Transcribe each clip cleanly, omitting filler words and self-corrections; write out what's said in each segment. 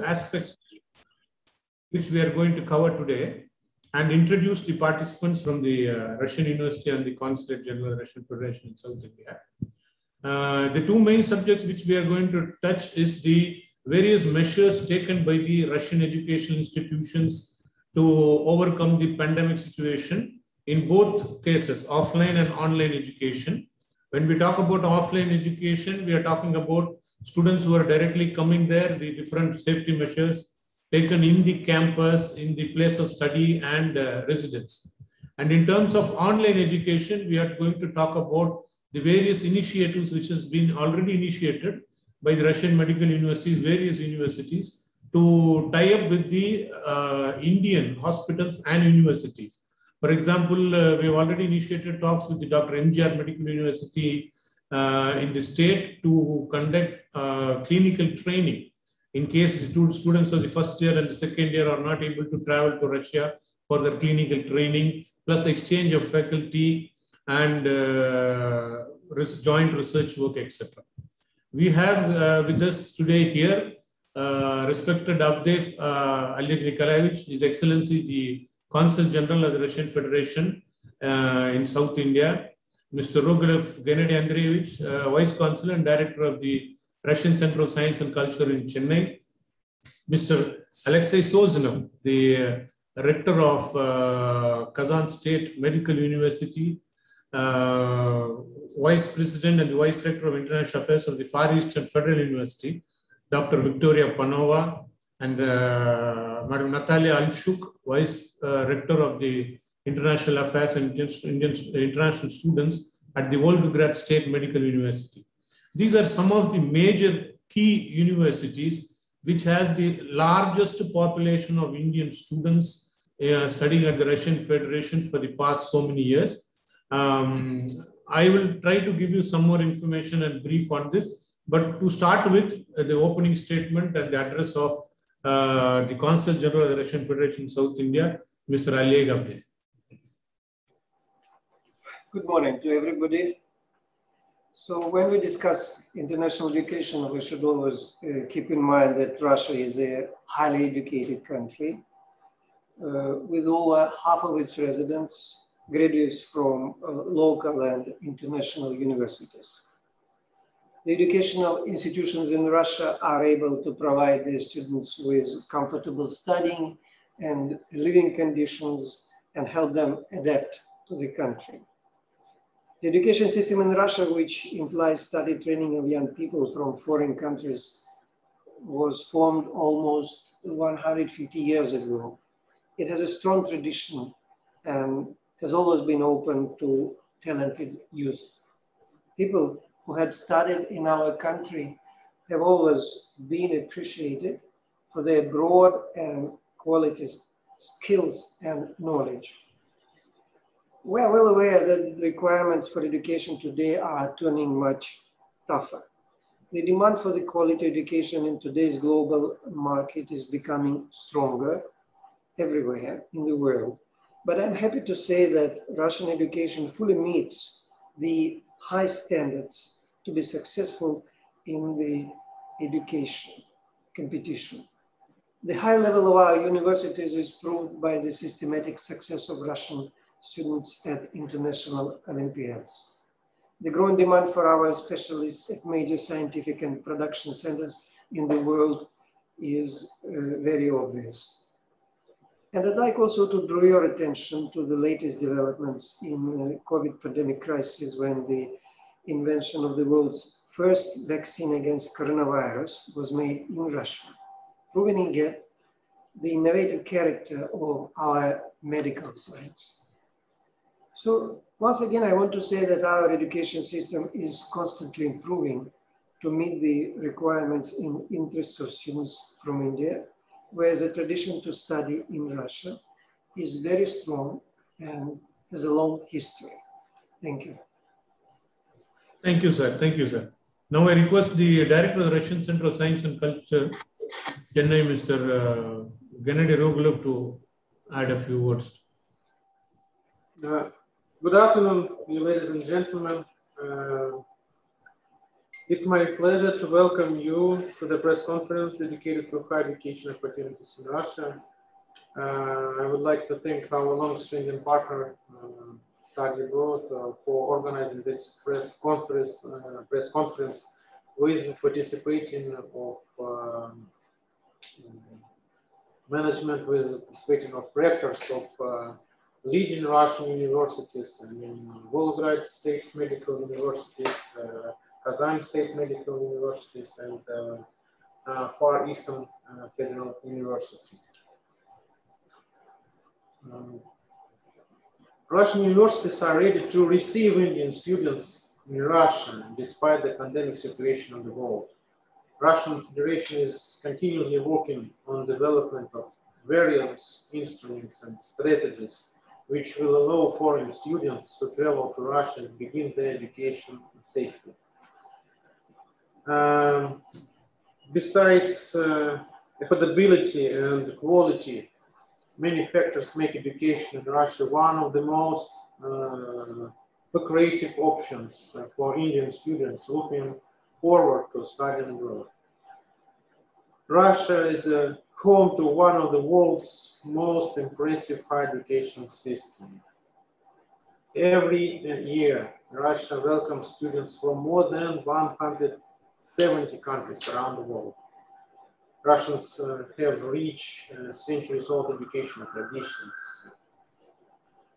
aspects which we are going to cover today and introduce the participants from the Russian University and the Consulate General of the Russian Federation in South India. The two main subjects which we are going to touch is the various measures taken by the Russian educational institutions to overcome the pandemic situation in both cases, offline and online education. When we talk about offline education, we are talking about students who are directly coming there, the different safety measures taken in the campus, in the place of study and residence. And in terms of online education, we are going to talk about the various initiatives which has been already initiated by the Russian medical universities, various universities, to tie up with the Indian hospitals and universities. For example, we have already initiated talks with the Dr. MGR Medical University in the state to conduct clinical training in case the students of the first year and the second year are not able to travel to Russia for their clinical training, plus exchange of faculty and joint research work, etc. We have with us today here respected Avdev Oleg Nikolaevich, His Excellency the Consul General of the Russian Federation in South India, Mr. Rogulev Gennady Andreevich, Vice Consul and Director of the Russian Center of Science and Culture in Chennai, Mr. Alexei Sozhinov, the Rector of Kazan State Medical University, Vice President and the Vice Rector of International Affairs of the Far Eastern Federal University, Dr. Victoria Panova, and Madam Natalia Alshuk, Vice Rector of the International Affairs and International Students at the Volgograd State Medical University. These are some of the major key universities which has the largest population of Indian students studying at the Russian Federation for the past so many years. I will try to give you some more information and brief on this, but to start with the opening statement and the address of the Consul General of the Russian Federation in South India, Mr. Oleg Avdev. Good morning to everybody. So when we discuss international education, we should always keep in mind that Russia is a highly educated country with over half of its residents graduates from local and international universities. The educational institutions in Russia are able to provide their students with comfortable studying and living conditions and help them adapt to the country. The education system in Russia, which implies study training of young people from foreign countries, was formed almost 150 years ago. It has a strong tradition and has always been open to talented youth. People who had studied in our country have always been appreciated for their broad and quality skills and knowledge. We are well aware that the requirements for education today are turning much tougher. The demand for the quality education in today's global market is becoming stronger everywhere in the world. But I'm happy to say that Russian education fully meets the high standards to be successful in the education competition. The high level of our universities is proved by the systematic success of Russian students at international Olympiads. The growing demand for our specialists at major scientific and production centers in the world is very obvious. And I'd like also to draw your attention to the latest developments in the COVID pandemic crisis, when the invention of the world's first vaccine against coronavirus was made in Russia, proving again the innovative character of our medical science. So once again, I want to say that our education system is constantly improving to meet the requirements in interests of students from India, where the tradition to study in Russia is very strong and has a long history. Thank you. Thank you, sir. Thank you, sir. Now I request the Director of the Russian Center of Science and Culture, Chennai, Mr. Gennady Rogulev, to add a few words. Good afternoon, ladies and gentlemen. It's my pleasure to welcome you to the press conference dedicated to higher education opportunities in Russia. I would like to thank our long-standing partner, Study Abroad, for organizing this press conference with participating of management, with participating of rectors of leading Russian universities, I mean, Volgograd State Medical Universities, Kazan State Medical Universities, and Far Eastern Federal University. Russian universities are ready to receive Indian students in Russia despite the pandemic situation on the world. Russian Federation is continuously working on development of various instruments and strategies which will allow foreign students to travel to Russia and begin their education safely. Besides affordability and quality, many factors make education in Russia one of the most lucrative options for Indian students looking forward to studying abroad. Russia is home to one of the world's most impressive higher education systems. Every year, Russia welcomes students from more than 170 countries around the world. Russians have rich centuries-old educational traditions.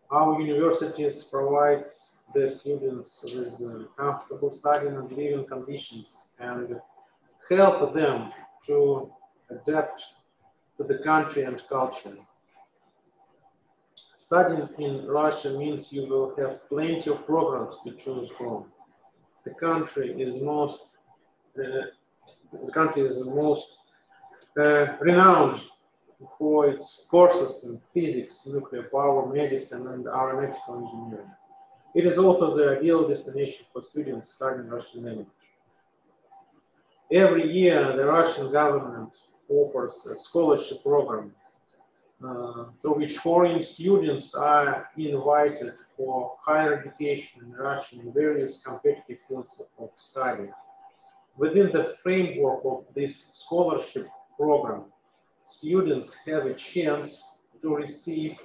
Our universities provide their students with comfortable studying and living conditions and help them to adapt to the country and culture. Studying in Russia means you will have plenty of programs to choose from. The country is most renowned for its courses in physics, nuclear power, medicine, and aeronautical engineering. It is also the ideal destination for students studying Russian language. Every year, the Russian government offers a scholarship program through which foreign students are invited for higher education in Russia in various competitive fields of study. Within the framework of this scholarship program, students have a chance to receive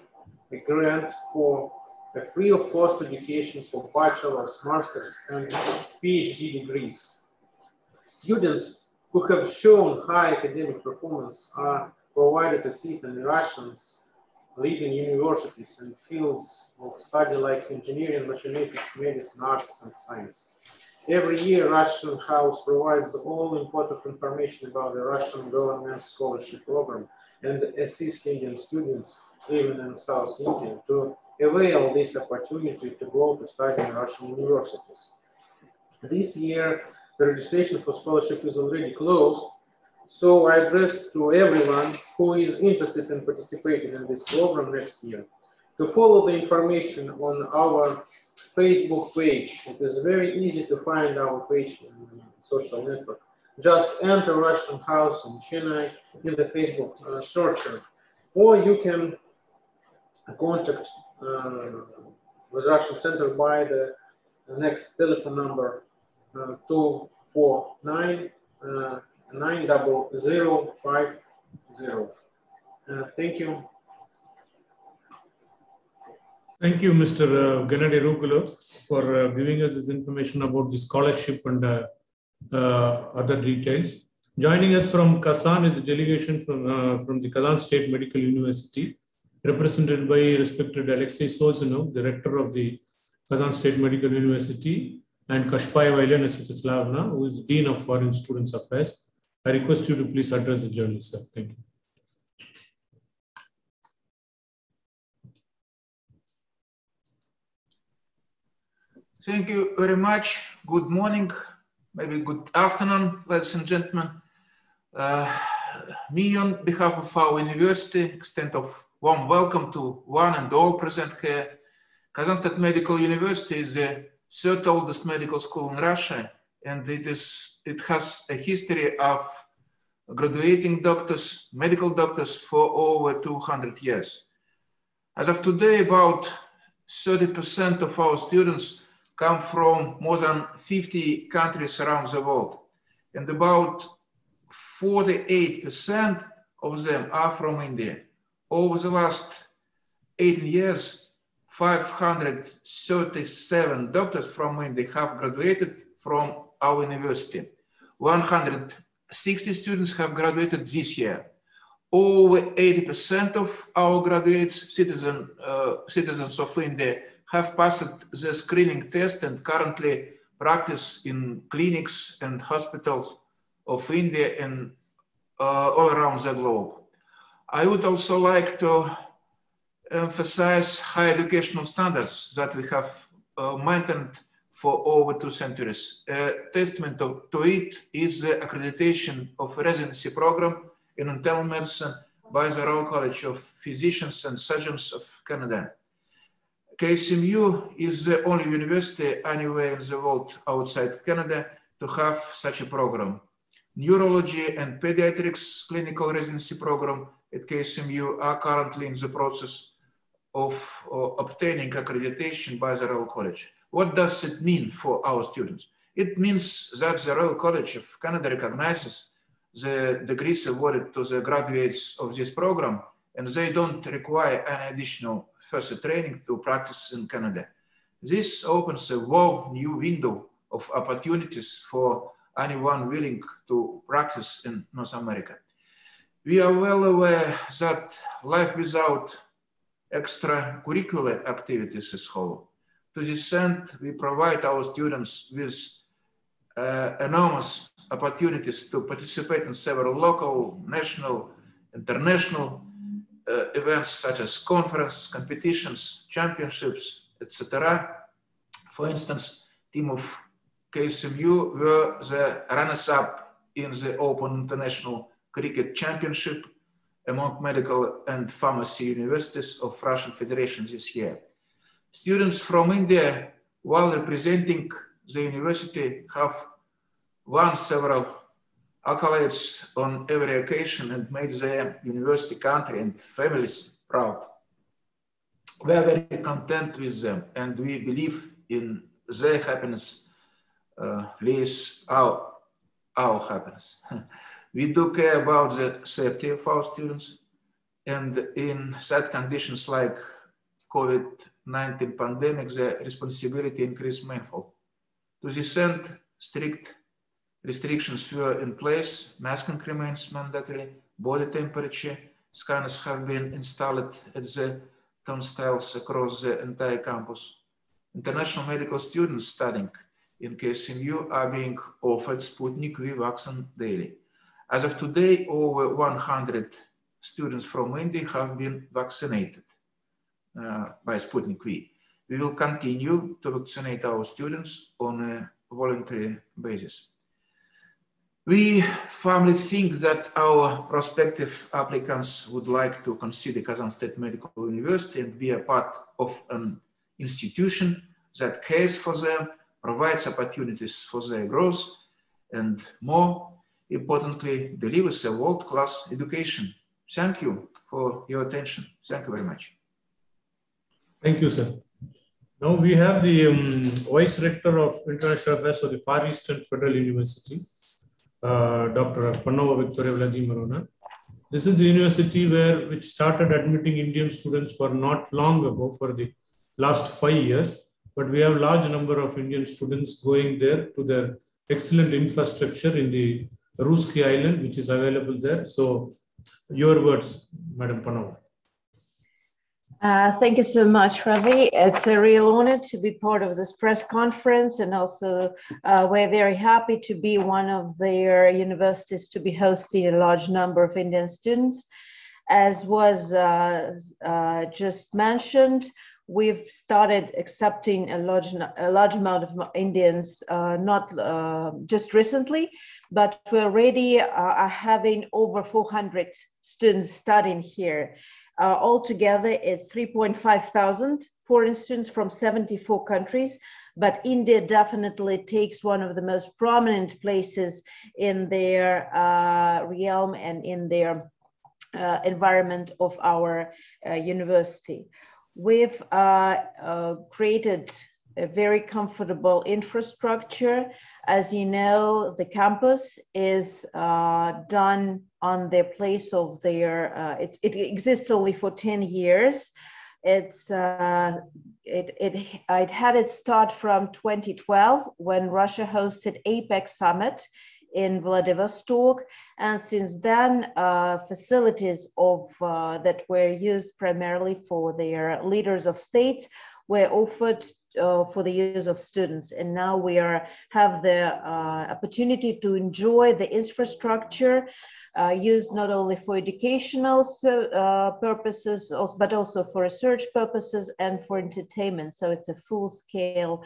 a grant for a free of cost education for bachelor's, master's, and PhD degrees. Students who have shown high academic performance are provided a seat in Russia's leading universities and fields of study like engineering, mathematics, medicine, arts, and science. Every year, Russian House provides all important information about the Russian government scholarship program and assists Indian students living in South India to avail this opportunity to go to study in Russian universities. This year, the registration for scholarship is already closed, so I addressed to everyone who is interested in participating in this program next year to follow the information on our Facebook page. It is very easy to find our page in social network. Just enter Russian House in Chennai in the Facebook searcher, or you can contact with Russian Center by the next telephone number 249 90050. Thank you. Thank you, Mr. Gennady Rugulov, for giving us this information about the scholarship and other details. Joining us from Kazan is a delegation from the Kazan State Medical University, represented by respected Alexei Sozunov, the rector of the Kazan State Medical University, and Kashpayeva Elena Svятославna, who is Dean of Foreign Students Affairs. I request you to please address the journalist, sir. Thank you. Thank you very much. Good morning, maybe good afternoon, ladies and gentlemen. Me, on behalf of our university, extend a warm welcome to one and all present here. Kazan State Medical University is the third oldest medical school in Russia, and it has a history of graduating doctors, medical doctors, for over 200 years. As of today, about 30% of our students come from more than 50 countries around the world, and about 48% of them are from India. Over the last 18 years, 537 doctors from India have graduated from our university. 160 students have graduated this year. Over 80% of our graduates, citizens of India, have passed the screening test and currently practice in clinics and hospitals of India and all around the globe. I would also like to emphasize high educational standards that we have maintained for over 2 centuries. A testament to it is the accreditation of a residency program in internal medicine by the Royal College of Physicians and Surgeons of Canada. KSMU is the only university anywhere in the world outside Canada to have such a program. Neurology and pediatrics clinical residency program at KSMU are currently in the process of obtaining accreditation by the Royal College. What does it mean for our students? It means that the Royal College of Canada recognizes the degrees awarded to the graduates of this program, and they don't require any additional further training to practice in Canada. This opens a whole new window of opportunities for anyone willing to practice in North America. We are well aware that life without extracurricular activities is hollow. To this end, we provide our students with enormous opportunities to participate in several local, national, international events such as conferences, competitions, championships, etc. For instance, team of KSMU were the runners-up in the Open International Cricket Championship among medical and pharmacy universities of Russian Federation this year. Students from India, while representing the university, have won several accolades on every occasion and made their university, country, and families proud. We are very content with them, and we believe in their happiness is our happiness. We do care about the safety of our students, and in sad conditions like COVID-19 pandemic, the responsibility increased manifold. To this end, strict restrictions were in place, masking remains mandatory, body temperature scanners have been installed at the turnstiles across the entire campus. International medical students studying in KSMU are being offered Sputnik V vaccine daily. As of today, over 100 students from India have been vaccinated by Sputnik V. We will continue to vaccinate our students on a voluntary basis. We firmly think that our prospective applicants would like to consider Kazan State Medical University and be a part of an institution that cares for them, provides opportunities for their growth, and more importantly, delivers a world-class education. Thank you for your attention. Thank you very much. Thank you, sir. Now we have the Vice Rector of International Affairs of the Far Eastern Federal University, Dr. Pannava Victoria Vladimirovna. This is the university which started admitting Indian students for not long ago, for the last 5 years, but we have a large number of Indian students going there to their excellent infrastructure in the Ruski Island, which is available there. So your words, Madam Pannava. Thank you so much, Ravi. It's a real honor to be part of this press conference, and also we're very happy to be one of their universities to be hosting a large number of Indian students. As was just mentioned, we've started accepting a large amount of Indians, not just recently, but we already are having over 400 students studying here. Altogether, it's 3,500 foreign students from 74 countries, but India definitely takes one of the most prominent places in their realm and in their environment of our university. We've created a very comfortable infrastructure. As you know, the campus is done on the place of their, it exists only for 10 years. It had its start from 2012 when Russia hosted APEC summit in Vladivostok, and since then facilities of that were used primarily for their leaders of states were offered for the use of students, and now we have the opportunity to enjoy the infrastructure used not only for educational purposes, but also for research purposes and for entertainment. So it's a full-scale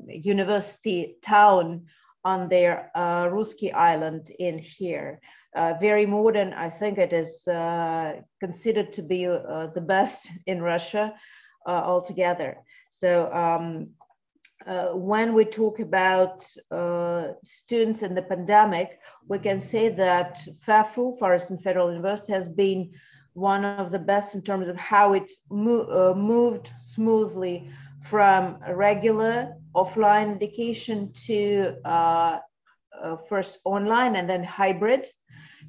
university town on their Ruski Island in here. Very modern. I think it is considered to be the best in Russia altogether. So when we talk about students in the pandemic, we can say that FAFU, Far Eastern Federal University, has been one of the best in terms of how it moved smoothly from regular offline education to first online and then hybrid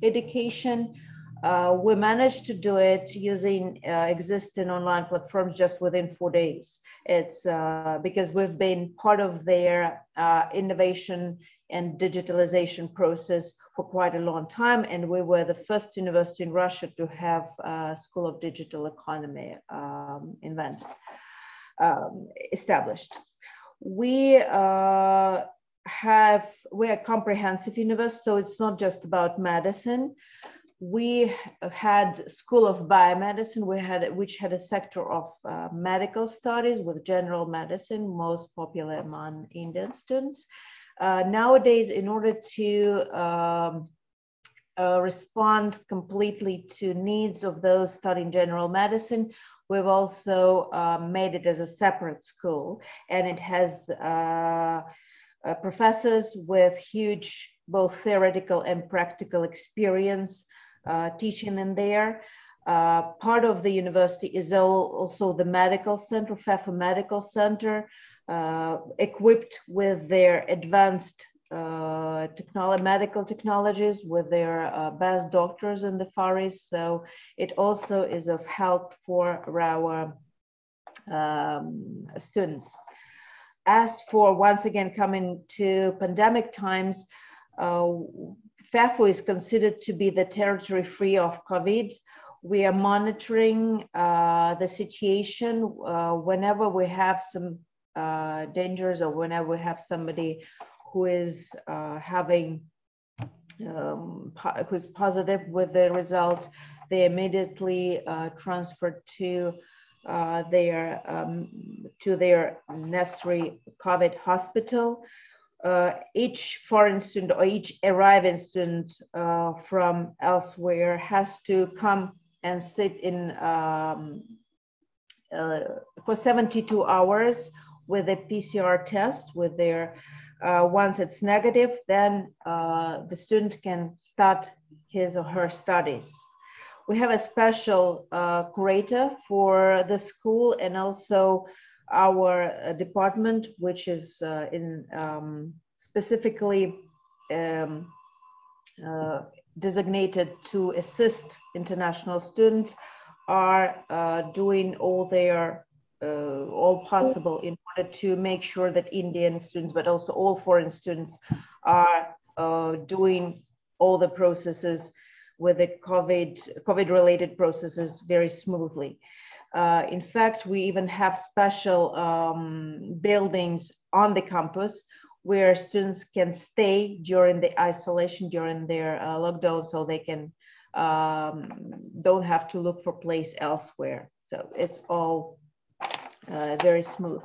education. We managed to do it using existing online platforms just within 4 days. It's because we've been part of their innovation and digitalization process for quite a long time, and we were the first university in Russia to have a School of Digital Economy established. We're a comprehensive university, so it's not just about medicine. We had School of Biomedicine, which had a sector of medical studies with general medicine, most popular among Indian students. Nowadays, in order to respond completely to needs of those studying general medicine, we've also made it as a separate school, and it has professors with huge both theoretical and practical experience teaching in there. Part of the university is also the medical center, FAFU Medical Center, equipped with their advanced medical technologies, with their best doctors in the Far East. So it also is of help for our students. As for, once again, coming to pandemic times, FAFU is considered to be the territory free of COVID. We are monitoring the situation whenever we have some dangers, or whenever we have somebody who is who's positive with the results, they immediately transferred to their necessary COVID hospital. Each foreign student or each arriving student from elsewhere has to come and sit in for 72 hours with a PCR test. With their once it's negative, then the student can start his or her studies. We have a special curator for the school, and also our department, which is specifically designated to assist international students, are doing all possible in order to make sure that Indian students, but also all foreign students, are doing all the processes with the COVID-related processes very smoothly. In fact, we even have special buildings on the campus where students can stay during the isolation, during their lockdown, so they can don't have to look for place elsewhere. So it's all very smooth.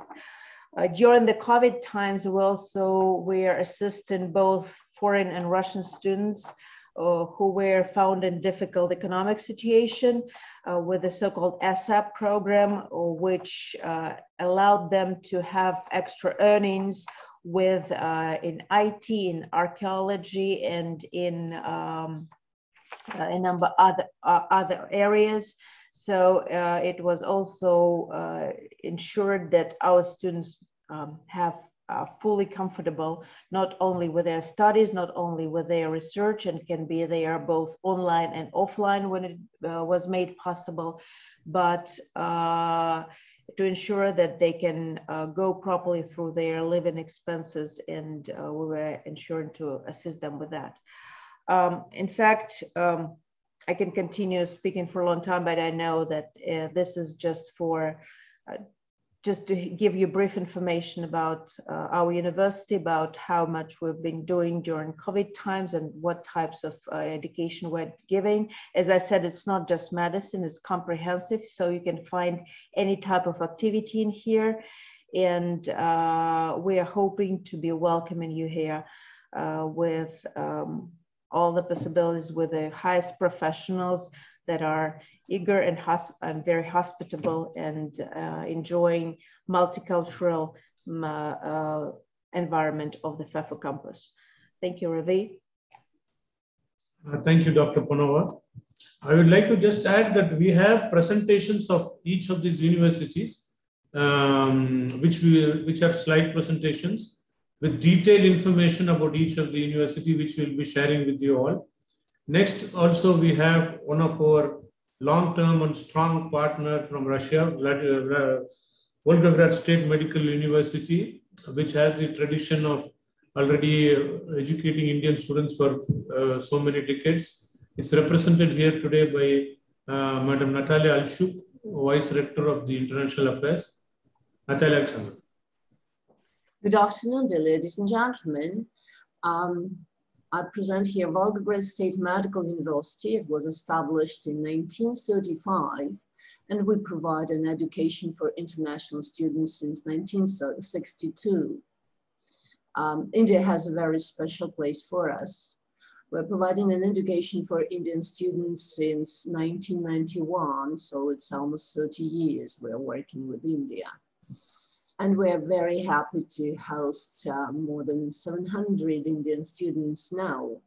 During the COVID times, we are assisting both foreign and Russian students who were found in difficult economic situation with the so-called ASAP program, which allowed them to have extra earnings with in IT, in archaeology, and in a number of other areas. So it was also ensured that our students are fully comfortable, not only with their studies, not only with their research, and can be there both online and offline when it was made possible, but to ensure that they can go properly through their living expenses, and we were ensuring to assist them with that. In fact, I can continue speaking for a long time, but I know that this is just for just to give you brief information about our university, about how much we've been doing during COVID times and what types of education we're giving. As I said, it's not just medicine, it's comprehensive. So you can find any type of activity in here. And we are hoping to be welcoming you here with all the possibilities, with the highest professionals that are eager and very hospitable and enjoying multicultural environment of the FEFO campus. Thank you, Ravi. Thank you, Dr. Panova. I would like to just add that we have presentations of each of these universities, which are slide presentations with detailed information about each of the university, which we'll be sharing with you all. Next, also we have one of our long-term and strong partner from Russia, Volgograd State Medical University, which has the tradition of already educating Indian students for so many decades. It's represented here today by Madam Natalia Alshuk, Vice Rector of the International Affairs. Natalia Alexander. Good afternoon, dear ladies and gentlemen. I present here Volgograd State Medical University. It was established in 1935, and we provide an education for international students since 1962. India has a very special place for us. We're providing an education for Indian students since 1991, so it's almost 30 years we're working with India. And we're very happy to host more than 700 Indian students now.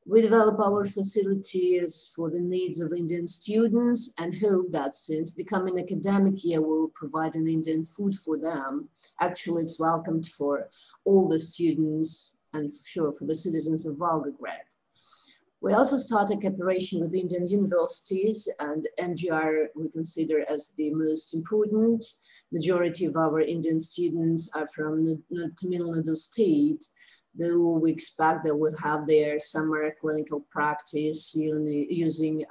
We develop our facilities for the needs of Indian students and hope that since the coming academic year, we'll provide an Indian food for them. Actually, it's welcomed for all the students and sure for the citizens of Volgograd. We also started cooperation with Indian universities, and NGR we consider as the most important. Majority of our Indian students are from Tamil Nadu state, though we expect that we'll have their summer clinical practice using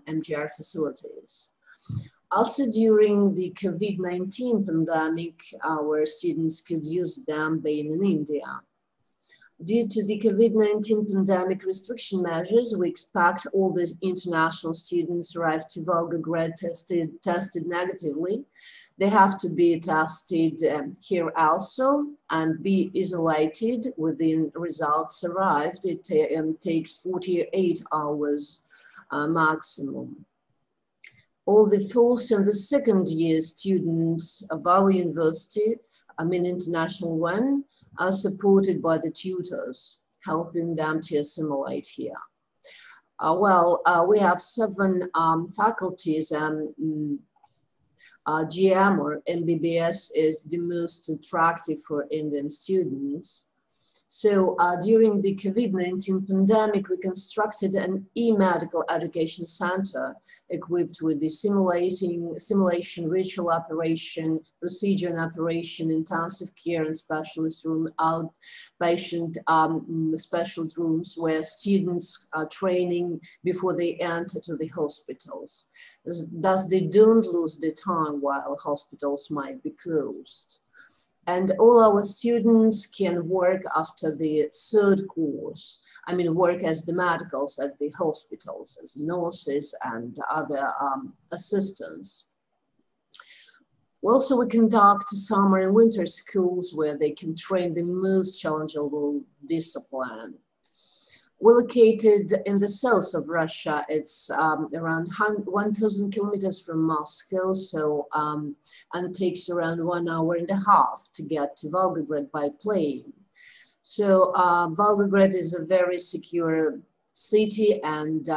MGR facilities. Also during the COVID-19 pandemic, our students could use them being in India. Due to the COVID-19 pandemic restriction measures, we expect all the international students arrive to Volgograd tested negatively. They have to be tested here also and be isolated within results arrived. It takes 48 hours maximum. All the first and the second year students of our university, international one, are supported by the tutors, helping them to assimilate here. We have 7 faculties. GM or MBBS is the most attractive for Indian students. So during the COVID-19 pandemic, we constructed an e-medical education center equipped with the simulation, virtual operation, procedure and operation, intensive care and specialist room, outpatient special rooms where students are training before they enter to the hospitals. Thus, they don't lose the time while hospitals might be closed. And all our students can work after the 3rd course. Work as the medicals at the hospitals, as nurses and other assistants. Also, we conduct summer and winter schools where they can train the most challengeable discipline. We're located in the south of Russia. It's around 1,000 kilometers from Moscow, so and takes around 1.5 hours to get to Volgograd by plane. So Volgograd is a very secure city, and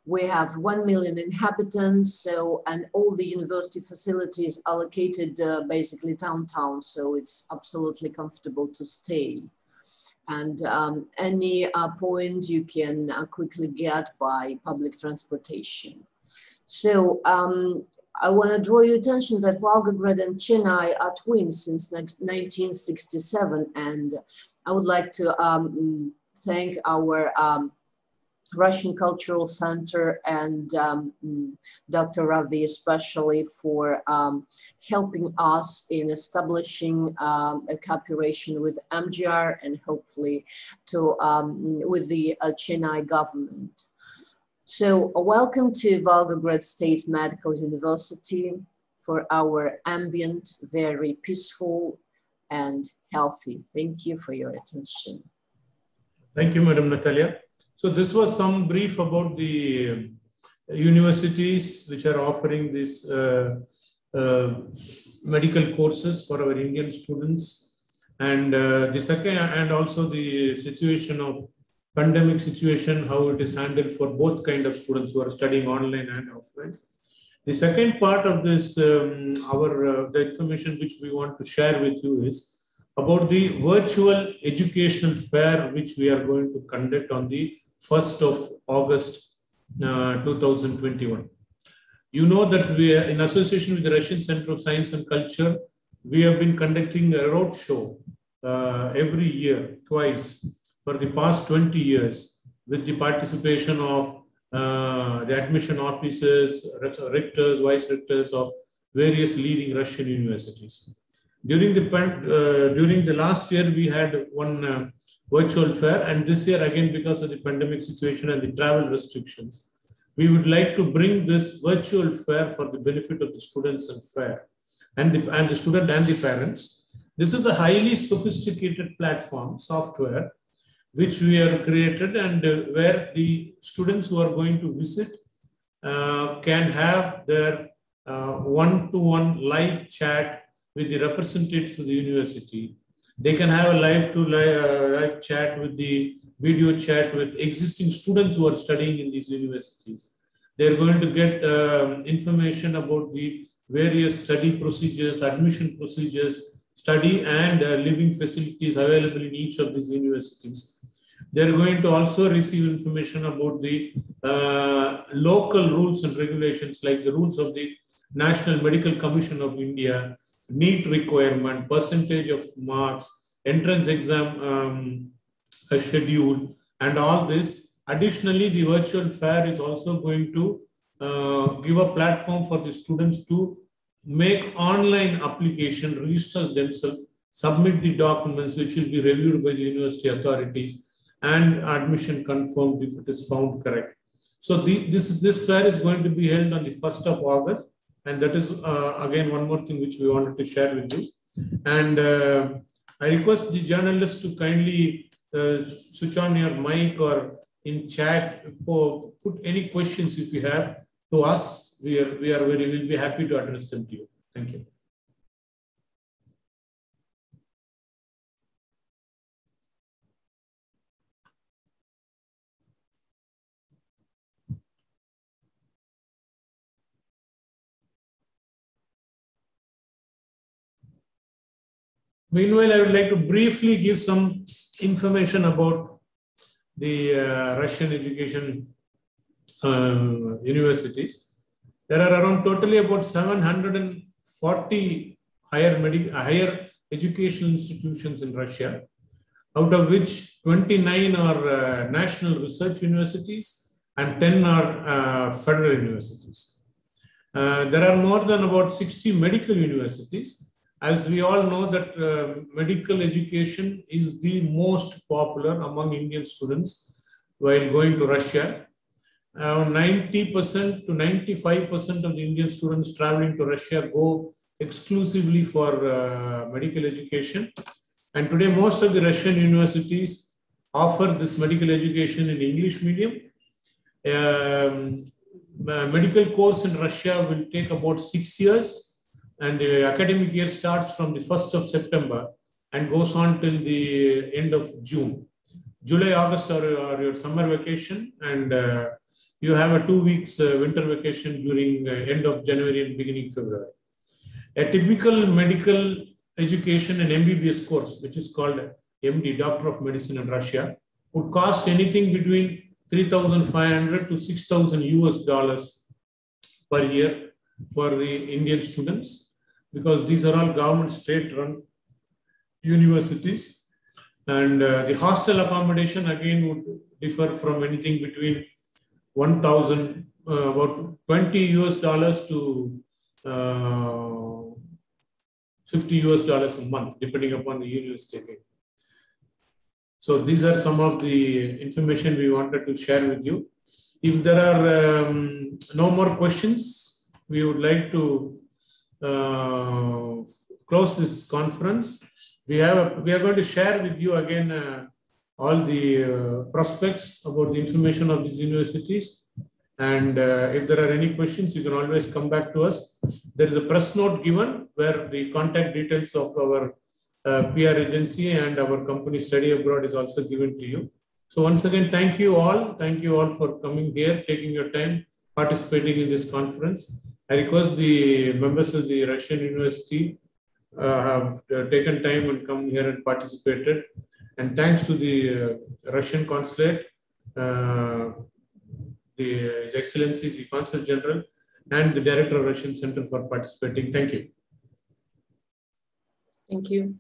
we have 1 million inhabitants. So, and all the university facilities are located basically downtown. So it's absolutely comfortable to stay. And any point you can quickly get by public transportation. So I want to draw your attention that Volgograd and Chennai are twins since 1967. And I would like to thank our Russian Cultural Center and Dr. Ravi especially for helping us in establishing a cooperation with MGR and hopefully to with the Chennai government. So welcome to Volgograd State Medical University for our ambient, very peaceful and healthy. Thank you for your attention. Thank you, Madam Natalia. So this was some brief about the universities which are offering these medical courses for our Indian students, and the second, and also the situation of pandemic situation, how it is handled for both kind of students who are studying online and offline. The second part of this, the information which we want to share with you is about the virtual educational fair which we are going to conduct on the 1st of August 2021. You know that we are in association with the Russian Center of Science and Culture, we have been conducting a road show every year, twice, for the past 20 years, with the participation of the admission officers, rectors, vice rectors of various leading Russian universities. During the last year, we had one virtual fair, and this year again, because of the pandemic situation and the travel restrictions, we would like to bring this virtual fair for the benefit of the students and the student and the parents. This is a highly sophisticated platform software which we have created, and where the students who are going to visit can have their one-to-one live chat with the representatives of the university. They can have a live chat with the video chat with existing students who are studying in these universities. They're going to get information about the various study procedures, admission procedures, study and living facilities available in each of these universities. They're going to also receive information about the local rules and regulations, like the rules of the National Medical Commission of India, NEET requirement, percentage of marks, entrance exam schedule, and all this. Additionally, the virtual fair is also going to give a platform for the students to make online application, register themselves, submit the documents which will be reviewed by the university authorities, and admission confirmed if it is found correct. So this fair is going to be held on the 1st of August. And that is, again, one more thing which we wanted to share with you. And I request the journalists to kindly switch on your mic or in chat, put any questions if you have to us. We'll be happy to address them to you. Thank you. Meanwhile, I would like to briefly give some information about the Russian education universities. There are around totally about 740 higher educational institutions in Russia, out of which 29 are national research universities and 10 are federal universities. There are more than about 60 medical universities. As we all know that medical education is the most popular among Indian students while going to Russia. Around 90% to 95% of the Indian students traveling to Russia go exclusively for medical education. And today, most of the Russian universities offer this medical education in English medium. Medical course in Russia will take about 6 years. And the academic year starts from the 1st of September and goes on till the end of June. July, August or your summer vacation, and you have a 2 weeks winter vacation during end of January and beginning February. A typical medical education and MBBS course, which is called MD, Doctor of Medicine in Russia, would cost anything between 3,500 to 6,000 US dollars per year for the Indian students, because these are all government state-run universities. And the hostel accommodation again would differ from anything between 1,000, about 20 US dollars to 50 US dollars a month, depending upon the university. So these are some of the information we wanted to share with you. If there are no more questions, we would like to close this conference. We are going to share with you again all the prospects about the information of these universities. And if there are any questions, you can always come back to us. There is a press note given where the contact details of our PR agency and our company Study Abroad is also given to you. So once again, thank you all. Thank you all for coming here, taking your time, participating in this conference. I request the members of the Russian University have taken time and come here and participated. And thanks to the Russian Consulate, His Excellency, the Consul General, and the Director of Russian Center for participating. Thank you. Thank you.